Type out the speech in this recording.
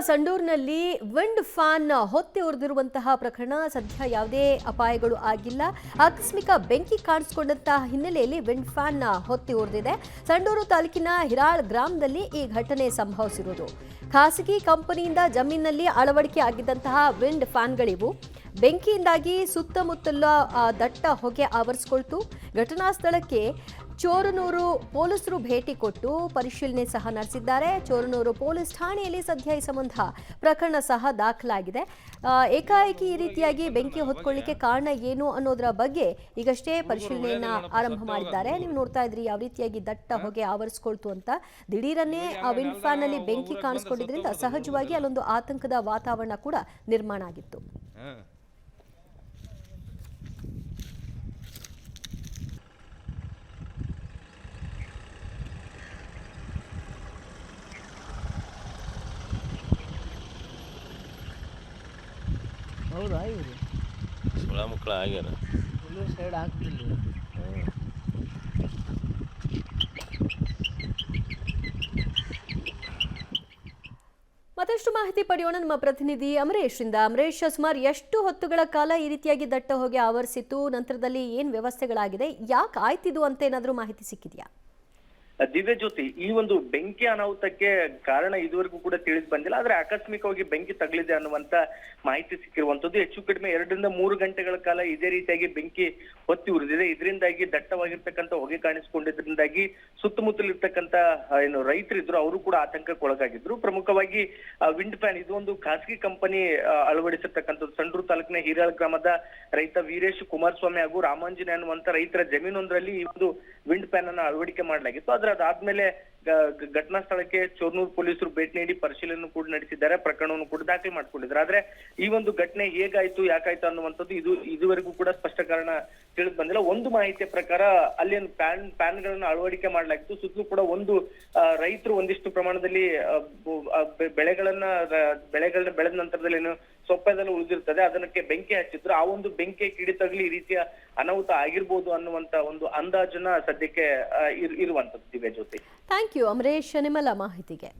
ಸಂಡೂರಿನಲ್ಲಿ wind fan ಹೊತ್ತಿ ಉರಿದಿರುವಂತಹ ಪ್ರಕರಣ ಸದ್ಯ ಯಾವುದೇ ಅಪಾಯಗಳು ಆಗಿಲ್ಲ. ಆಕಸ್ಮಿಕ ಬೆಂಕಿ ಕಾಣಿಸಿಕೊಂಡಂತಹ ಹಿನ್ನೆಲೆಯಲ್ಲಿ ವಿಂಡ್ ಫ್ಯಾನ್ ಹೊತ್ತಿ ಉರಿದಿದೆ. ಸಂಡೂರು ತಾಲೂಕಿನ ಹಿರಾಳ್ ಗ್ರಾಮದಲ್ಲಿ ಈ ಘಟನೆ ಸಂಭವಿಸಿರುವುದು. ಖಾಸಗಿ ಕಂಪನಿಯಿಂದ ಜಮೀನಿನಲ್ಲಿ ಅಳವಡಿಕೆ ಆಗಿದ್ದಂತಹ ವಿಂಡ್ ಫ್ಯಾನ್ಗಳಿವು. ಬೆಂಕಿಯಿಂದಾಗಿ ಸುತ್ತಮುತ್ತಲ ದಟ್ಟ ಹೊಗೆ ಆವರಿಸಿಕೊಳ್ತು. ಘಟನಾ ಸ್ಥಳಕ್ಕೆ ಚೋರನೂರು ಪೊಲೀಸರು ಭೇಟಿ ಕೊಟ್ಟು ಪರಿಶೀಲನೆ ಸಹ ನಡೆಸಿದ್ದಾರೆ. ಚೋರನೂರು ಪೊಲೀಸ್ ಠಾಣೆಯಲ್ಲಿ ಸದ್ಯ ಈ ಸಂಬಂಧ ಪ್ರಕರಣ ಸಹ ದಾಖಲಾಗಿದೆ. ಏಕಾಏಕಿ ಈ ರೀತಿಯಾಗಿ ಬೆಂಕಿ ಹೊತ್ಕೊಳ್ಳಿಕ್ಕೆ ಕಾರಣ ಏನು ಅನ್ನೋದರ ಬಗ್ಗೆ ಈಗಷ್ಟೇ ಪರಿಶೀಲನೆಯನ್ನ ಆರಂಭ ಮಾಡಿದ್ದಾರೆ. ನೀವು ನೋಡ್ತಾ ಇದ್ರಿ ಯಾವ ರೀತಿಯಾಗಿ ದಟ್ಟ ಹೊಗೆ ಆವರಿಸಿಕೊಳ್ತು ಅಂತ. ದಿಢೀರನ್ನೇ ಆ ವಿಂಡ್ ಫ್ಯಾನ್ ಅಲ್ಲಿ ಬೆಂಕಿ ಕಾಣಿಸ್ಕೊಂಡಿದ್ರಿಂದ ಸಹಜವಾಗಿ ಅಲ್ಲೊಂದು ಆತಂಕದ ವಾತಾವರಣ ಕೂಡ ನಿರ್ಮಾಣ ಆಗಿತ್ತು. ಹೌದಾ ಇವರು ಸುಳ ಮಕ್ಕಳು ಆಗ್ಯಾರ ಎಲ್ಲೂ ಸೈಡ್ ಆಗ್ತಿಲ್ಲ. ಮತ್ತಷ್ಟು ಮಾಹಿತಿ ಪಡೆಯೋಣ ನಮ್ಮ ಪ್ರತಿನಿಧಿ ಅಮರೇಶ್ರಿಂದ. ಅಮರೇಶ್, ಸುಮಾರು ಎಷ್ಟು ಹೊತ್ತುಗಳ ಕಾಲ ಈ ರೀತಿಯಾಗಿ ದಟ್ಟ ಹೊಗೆ ಆವರಿಸಿತು? ನಂತರದಲ್ಲಿ ಏನ್ ವ್ಯವಸ್ಥೆಗಳಾಗಿದೆ? ಯಾಕೆ ಆಯ್ತಿದು ಅಂತ ಏನಾದರೂ ಮಾಹಿತಿ ಸಿಕ್ಕಿದೆಯಾ? ದಿವ್ಯ ಜ್ಯೋತಿ, ಈ ಒಂದು ಬೆಂಕಿ ಅನಾಹುತಕ್ಕೆ ಕಾರಣ ಇದುವರೆಗೂ ಕೂಡ ತಿಳಿದು ಬಂದಿಲ್ಲ. ಆದ್ರೆ ಆಕಸ್ಮಿಕವಾಗಿ ಬೆಂಕಿ ತಗಲಿದೆ ಅನ್ನುವಂತ ಮಾಹಿತಿ ಸಿಕ್ಕಿರುವಂತದ್ದು. ಹೆಚ್ಚು ಕಡಿಮೆ 2 ರಿಂದ 3 ಗಂಟೆಗಳ ಕಾಲ ಇದೇ ರೀತಿಯಾಗಿ ಬೆಂಕಿ ಹೊತ್ತಿ ಉರಿದಿದೆ. ಇದರಿಂದಾಗಿ ದಟ್ಟವಾಗಿರ್ತಕ್ಕಂಥ ಹೊಗೆ ಕಾಣಿಸಿಕೊಂಡಿದ್ರಿಂದಾಗಿ ಸುತ್ತಮುತ್ತಲಿರ್ತಕ್ಕಂಥ ಏನು ರೈತರಿದ್ರು ಅವರು ಕೂಡ ಆತಂಕಕ್ಕೊಳಗಾಗಿದ್ರು. ಪ್ರಮುಖವಾಗಿ ವಿಂಡ್ ಫ್ಯಾನ್, ಇದು ಒಂದು ಖಾಸಗಿ ಕಂಪನಿ ಅಳವಡಿಸಿರ್ತಕ್ಕಂಥದ್ದು. ಸಂಡೂರು ತಾಲೂಕಿನ ಹಿರಾಳ್ ಗ್ರಾಮದ ರೈತ ವೀರೇಶ್ ಕುಮಾರಸ್ವಾಮಿ ಹಾಗೂ ರಾಮಾಂಜನೆ ಅನ್ನುವಂತ ರೈತರ ಜಮೀನೊಂದರಲ್ಲಿ ಈ ಒಂದು ವಿಂಡ್ ಫ್ಯಾನ್ ಅನ್ನ ಅಳವಡಿಕೆ ಮಾಡಲಾಗಿತ್ತು. ಅದಾದ್ಮೇಲೆ ಘಟನಾ ಸ್ಥಳಕ್ಕೆ ಚೋರ್ನೂರು ಪೊಲೀಸರು ಭೇಟಿ ನೀಡಿ ಪರಿಶೀಲನೆ ಕೂಡ ನಡೆಸಿದ್ದಾರೆ. ಪ್ರಕರಣವನ್ನು ಕೂಡ ದಾಖಲೆ ಮಾಡ್ಕೊಂಡಿದ್ದಾರೆ. ಆದ್ರೆ ಈ ಒಂದು ಘಟನೆ ಹೇಗಾಯ್ತು, ಯಾಕಾಯ್ತು ಅನ್ನುವಂಥದ್ದು ಇದುವರೆಗೂ ಕೂಡ ಸ್ಪಷ್ಟ ಕಾರಣ ತಿಳಿದು ಬಂದಿಲ್ಲ. ಒಂದು ಮಾಹಿತಿಯ ಪ್ರಕಾರ ಅಲ್ಲಿ ಫ್ಯಾನ್ಗಳನ್ನ ಅಳವಡಿಕೆ ಮಾಡಲಾಗಿತ್ತು. ಸುತ್ತಲೂ ಕೂಡ ಒಂದು ರೈತರು ಒಂದಿಷ್ಟು ಪ್ರಮಾಣದಲ್ಲಿ ಬೆಳೆಗಳನ್ನ ಬೆಳೆದ ನಂತರದಲ್ಲಿ ಏನು ಸೊಪ್ಪೆದೆಲ್ಲ ಉಳಿದಿರ್ತದೆ, ಅದಕ್ಕೆ ಬೆಂಕಿ ಹಚ್ಚಿದ್ರು. ಆ ಒಂದು ಬೆಂಕಿ ಕಿಡಿ ತಗಲಿ ಈ ರೀತಿಯ ಅನಾಹುತ ಆಗಿರ್ಬೋದು ಅನ್ನುವಂತ ಒಂದು ಅಂದಾಜನ್ನ ಸದ್ಯಕ್ಕೆ ಇರುವಂತದ್ದು. ದಿವ್ಯ ಜ್ಯೋತಿ, ಥ್ಯಾಂಕ್ ಯು ಅಮರೇಶ್ ನಿಮ್ಮೆಲ್ಲ ಮಾಹಿತಿಗೆ.